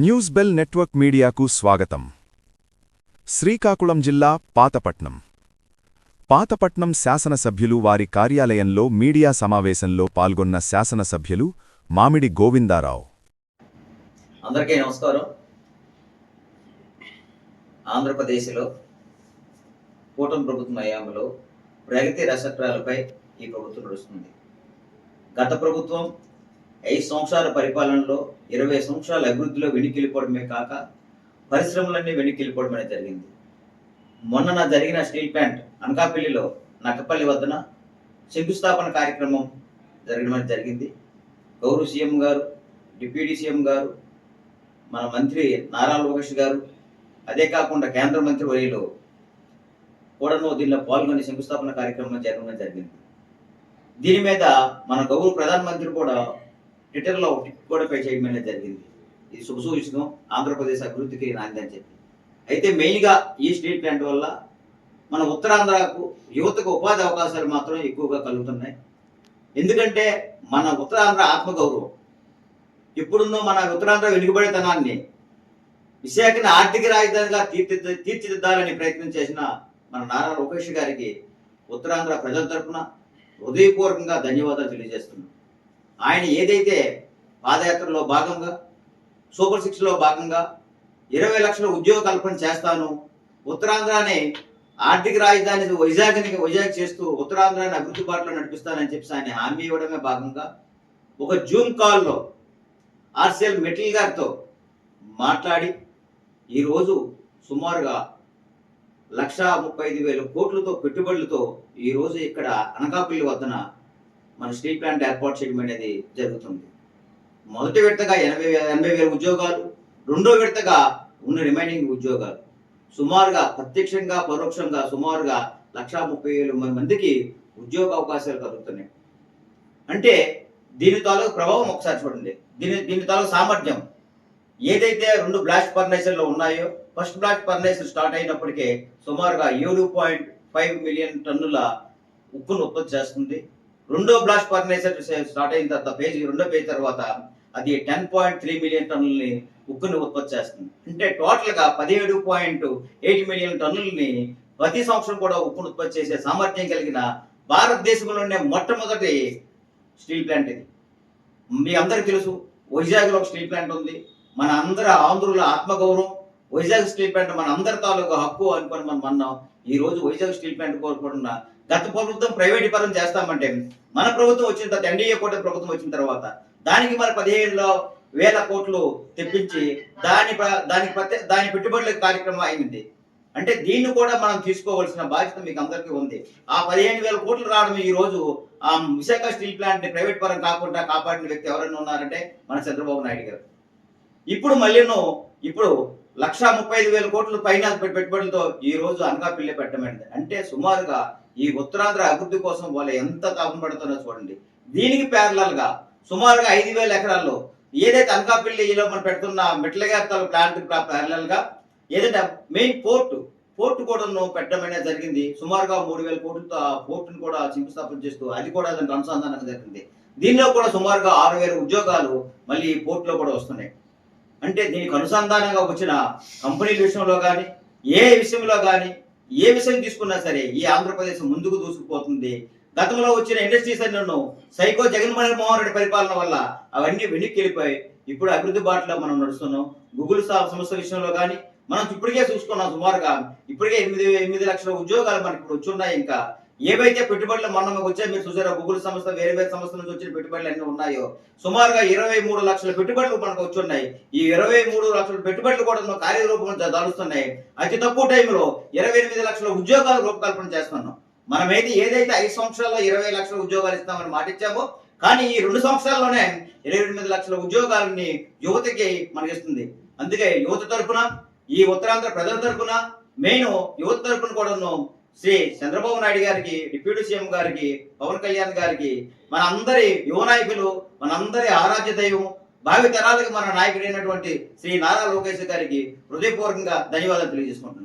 News bell network మీడియాకు స్వాగతం. శ్రీకాకుళం జిల్లా పాతపట్నం. పాతపట్నం శాసనసభ్యులు వారి కార్యాలయంలో మీడియా సమావేశంలో పాల్గొన్న శాసనసభ్యులు మామిడి గోవిందారావు. అందరికీ నమస్కారం. ఆంధ్రప్రదేశ్లో కూటమి ప్రభుత్వం హయాంలో ప్రగతి రసక్రాలపై ఈ ప్రభుత్వం నడుస్తుంది. గత ప్రభుత్వం 5 సంవత్సరాల పరిపాలనలో 20 సంవత్సరాల అభివృద్ధిలో వెనక్కిపోవడమే కాక పరిశ్రమలన్నీ వెనక్కిపోవడం అనేది జరిగింది. మొన్న జరిగిన స్టీల్ ప్లాంట్ అనకాపల్లిలో నక్కపల్లి వద్దన శంకుస్థాపన కార్యక్రమం జరగడం జరిగింది. గౌరవ సీఎం గారు, డిప్యూటీ సీఎం గారు, మన మంత్రి నారా లోకేష్ గారు, అదే కాకుండా కేంద్ర మంత్రి వర్యులు కూడాను దీనిలో పాల్గొని శంకుస్థాపన కార్యక్రమం జరగడం జరిగింది. దీని మీద మన గౌరవ ప్రధానమంత్రి కూడా ట్విట్టర్లో కూడా పే చేయడం అనేది జరిగింది. ఇది శుభసూచకం, ఆంధ్రప్రదేశ్ అభివృద్ధికి నాంది అని చెప్పి. అయితే మెయిన్గా ఈ స్టీల్ ప్లాంట్ వల్ల మన ఉత్తరాంధ్రకు యువతకు ఉపాధి అవకాశాలు మాత్రం ఎక్కువగా కలుగుతున్నాయి. ఎందుకంటే మన ఉత్తరాంధ్ర ఆత్మగౌరవం ఎప్పుడుందో మన ఉత్తరాంధ్ర వెనుకబడితనాన్ని విశాఖని ఆర్థిక రాజధానిగా తీర్చిదిద్దాలని ప్రయత్నం చేసిన మన నారా లోకేష్ గారికి ఉత్తరాంధ్ర ప్రజల తరఫున హృదయపూర్వకంగా ధన్యవాదాలు తెలియజేస్తున్నాం. ఆయన ఏదైతే పాదయాత్రలో భాగంగా సూపర్ 6లో భాగంగా 20 లక్షల ఉద్యోగ కల్పన చేస్తాను, ఉత్తరాంధ్రాన్ని ఆర్థిక రాజధాని వైజాగ్ చేస్తూ ఉత్తరాంధ్రాన్ని అభివృద్ధి బాటలో నడిపిస్తానని చెప్పి ఆయన హామీ ఇవ్వడమే భాగంగా ఒక జూమ్ కాల్లో ఆర్సీఎల్ మెటల్ గారితో మాట్లాడి ఈరోజు సుమారుగా 1,35,000 కోట్లతో పెట్టుబడులతో ఈరోజు ఇక్కడ అనకాపల్లి వద్దన మన స్టీల్ ప్లాంట్ ఏర్పాటు చేయడం అనేది జరుగుతుంది. మొదటి విడతగా 80,000 ఉద్యోగాలు, రెండో విడతగా ఉన్న రిమైనింగ్ ఉద్యోగాలు సుమారుగా ప్రత్యక్షంగా పరోక్షంగా సుమారుగా 1,30,000 మందికి ఉద్యోగ అవకాశాలు కలుగుతున్నాయి. అంటే దీని తాలూకు ప్రభావం ఒకసారి చూడండి. దీని తాలూకు సామర్థ్యం ఏదైతే 2 బ్లాస్ట్ ఫర్నేసర్లు ఉన్నాయో, ఫస్ట్ బ్లాస్ట్ ఫర్నేసర్ స్టార్ట్ అయినప్పటికే సుమారుగా 7.5 మిలియన్ టన్నుల ఉక్కును ఉత్పత్తి చేస్తుంది. రెండో బ్లాస్ట్ ఫర్నేసర్ స్టార్ట్ అయిన తర్వాత రెండో పేజ్ తర్వాత అది 10.3 మిలియన్ టన్నులని ఉక్కుని ఉత్పత్తి చేస్తుంది. అంటే టోటల్గా 17.8 మిలియన్ టన్నులని ప్రతి సంవత్సరం కూడా ఉక్కును ఉత్పత్తి చేసే సామర్థ్యం కలిగిన భారతదేశంలోనే మొట్టమొదటి స్టీల్ ప్లాంట్ ఇది. మీ అందరికీ తెలుసు, వైజాగ్లో ఒక స్టీల్ ప్లాంట్ ఉంది. మన అందరి ఆంధ్రుల ఆత్మగౌరవం వైజాగ్ స్టీల్ ప్లాంట్ మన అందరి తాలూకా హక్కు అనుకొని మనం అన్నాం. ఈ రోజు వైజాగ్ స్టీల్ ప్లాంట్ కోరుకుంటున్న గత ప్రభుత్వం ప్రైవేటీకరణ చేస్తామంటే మన ప్రభుత్వం వచ్చిన తర్వాత ఎన్డీఏ కూటమి ప్రభుత్వం వచ్చిన తర్వాత దానికి మరి 15,000 కోట్లు తెప్పించి దాని పెట్టుబడుల కార్యక్రమం అయింది. అంటే దీన్ని కూడా మనం తీసుకోవాల్సిన బాధ్యత మీకు అందరికీ ఉంది. ఆ 15,000 కోట్లు రావడం ఈ రోజు ఆ విశాఖ స్టీల్ ప్లాంట్ ని ప్రైవేట్ పరం కాకుండా కాపాడిన వ్యక్తి ఎవరైనా ఉన్నారంటే మన చంద్రబాబు నాయుడు గారు. ఇప్పుడు 1,35,000 కోట్ల పైన పెట్టుబడులతో ఈ రోజు అనకాపల్లి పెట్టమైంది. అంటే సుమారుగా ఈ ఉత్తరాంధ్ర అభివృద్ధి కోసం వాళ్ళు ఎంత తాపన పడుతున్నారో చూడండి. దీనికి ప్యారలల్ గా సుమారుగా 5,000 ఎకరాల్లో ఏదైతే అనకాపల్లిలో మనం పెడుతున్న మెట్లగార్తల ప్లాంట్ ప్యారలల్ గా ఏదైతే మెయిన్ పోర్టు కూడా పెట్టడం జరిగింది. సుమారుగా 3,000 కోట్లతో ఆ పోర్టును కూడా శంకుస్థాపన చేస్తూ అది కూడా దానికి అనుసంధానంగా జరిగింది. దీనిలో కూడా సుమారుగా 6,000 ఉద్యోగాలు మళ్ళీ ఈ పోర్టులో కూడా వస్తున్నాయి. అంటే దీనికి అనుసంధానంగా వచ్చిన కంపెనీల విషయంలో కానీ ఏ విషయం తీసుకున్నా సరే ఈ ఆంధ్రప్రదేశ్ ముందుకు దూసుకుపోతుంది. గతంలో వచ్చిన ఇండస్ట్రీస్ అన్నీ సైకో జగన్మోహన్ రెడ్డి పరిపాలన వల్ల అవన్నీ వెనక్కి వెళ్ళిపోయి ఇప్పుడు అభివృద్ధి బాటలో మనం నడుస్తున్నాం. గూగుల్ సంస్థ విషయంలో కానీ మనం ఇప్పటికే చూసుకున్నాం. సుమారుగా ఇప్పటికే 8 లక్షల ఉద్యోగాలు మనకి ఇప్పుడు వచ్చున్నాయి. ఇంకా ఏవైతే పెట్టుబడులు మొన్న వచ్చాయో మీరు చూసారో, గూగుల్ సంస్థ వేరే సంస్థల నుంచి వచ్చిన పెట్టుబడులు అన్నీ ఉన్నాయో సుమారుగా 23 లక్షల పెట్టుబడులు మనకు వచ్చున్నాయి. ఈ 23 లక్షల పెట్టుబడులు కూడా కార్యరూపం దాలుస్తున్నాయి. అతి తక్కువ టైంలో 28 లక్షల ఉద్యోగాలు రూపకల్పన చేస్తున్నాం. మనమైతే ఏదైతే 5 సంవత్సరాల్లో 20 లక్షల ఉద్యోగాలు ఇస్తామని మాటిచ్చామో కానీ ఈ 2 సంవత్సరాల్లోనే 28 లక్షల ఉద్యోగాలని యువతకి మనకిస్తుంది. అందుకే యువత తరఫున ఈ ఉత్తరాంధ్ర ప్రజల తరఫున మెయిన్ యువత తరఫున కూడా శ్రీ చంద్రబాబు నాయుడు గారికి, డిప్యూటీ సీఎం గారికి, పవన్ కళ్యాణ్ గారికి, మన అందరి యువ నాయకులు, మనందరి ఆరాధ్య దైవం, భావి తరాలకు మన నాయకుడైనటువంటి శ్రీ నారా లోకేష్ గారికి హృదయపూర్వకంగా ధన్యవాదాలు తెలియజేసుకుంటున్నాను.